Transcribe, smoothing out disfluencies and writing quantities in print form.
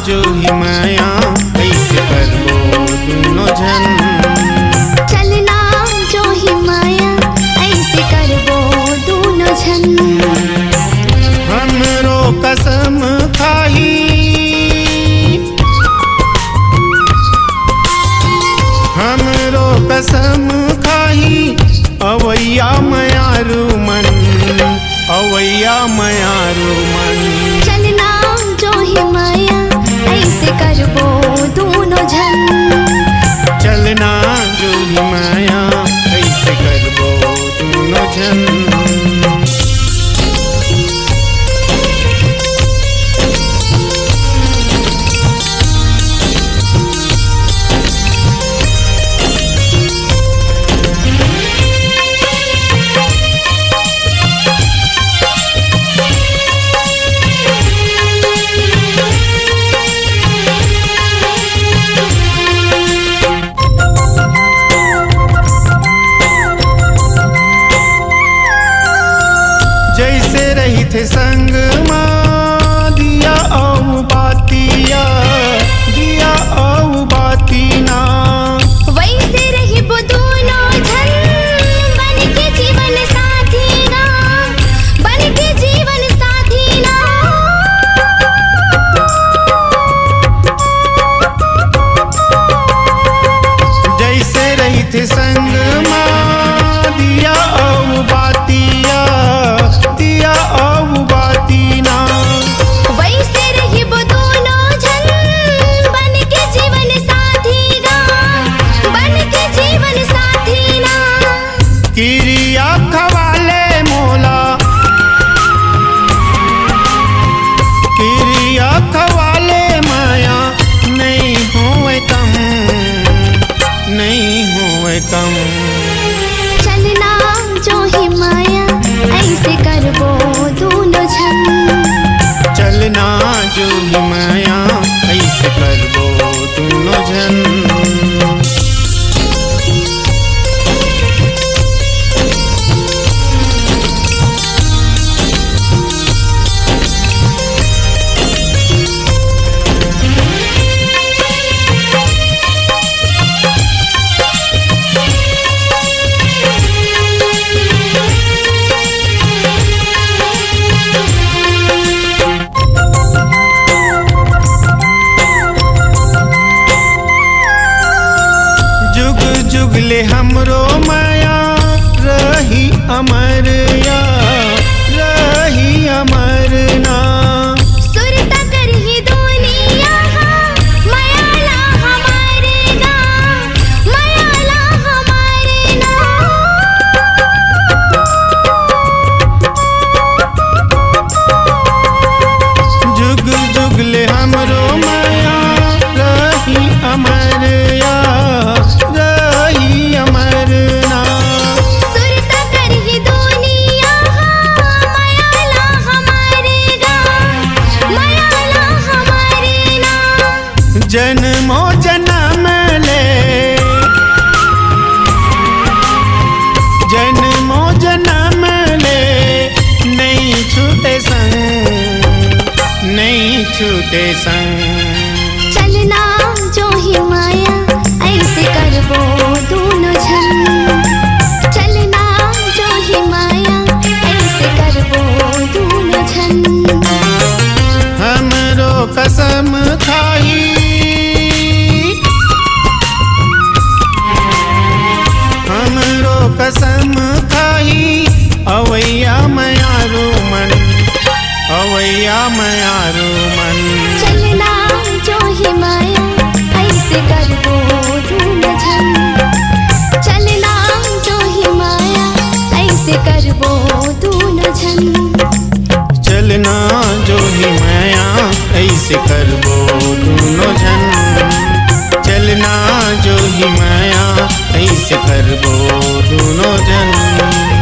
जो ही माया ऐसे करबो दुनो झन। चलना जो ही माया ऐसे करबो दुनो झन। हमरो कसम खाही हमरो कसम खाही अवैया मयारू मन अवैया मयारू मन। चलना जो ही माया ऐसे करबो दुनो झन। चलना जो ही माया ऐसे करबो दुनो झन। जैसे रही थे संग माँ दिया औ बातिया दिया औ बातीना। वैसे रही वो दोनों झन बन के जीवन साथी ना बन के जीवन साथी ना। जैसे रही थे संग माँ दिया औ बातिया दिया औ बातीना। वैसे रही वो दोनों झन बन के जीवन साथी ना बन के जीवन साथी ना। किरिया खवाले मोला किरिया खवाले माया नहीं होए कम नहीं होए कम। चलना जो ही माया ऐसे करबो दुनो झन। चलना जो ही माया ऐसे करबो दुनो झन। जुग जुगले हमरो माया रही अमर या रही अमर ना। सुरता करही दुनिया मयाला हमारे ना मयाला हमारे ना। जुग जुगले हमरो माया रही अमर या रही अमर ना। सुरता करही दुनिया मयाला हमारे ना मयाला हमारे ना। जन्मो जन्म ले जन्मो जन्म ले नहीं छूटे संग नहीं छूटे संग। चलना जो ही माया ऐसे करबो दुनो झन। चलना जो ही माया ऐसे करबो दुनो झन। हमरो कसम खाही हमरो कसम खाही अवैया मयारू मन अवैया मयारू मन। चलना जो ही माया ऐसे करबो दुनो झन। चलना जो ही माया ऐसे करबो दुनो झन। चलना जो ही माया ऐसे करबो दुनो झन। चलना जो ही माया ऐसे करबो दुनो झन।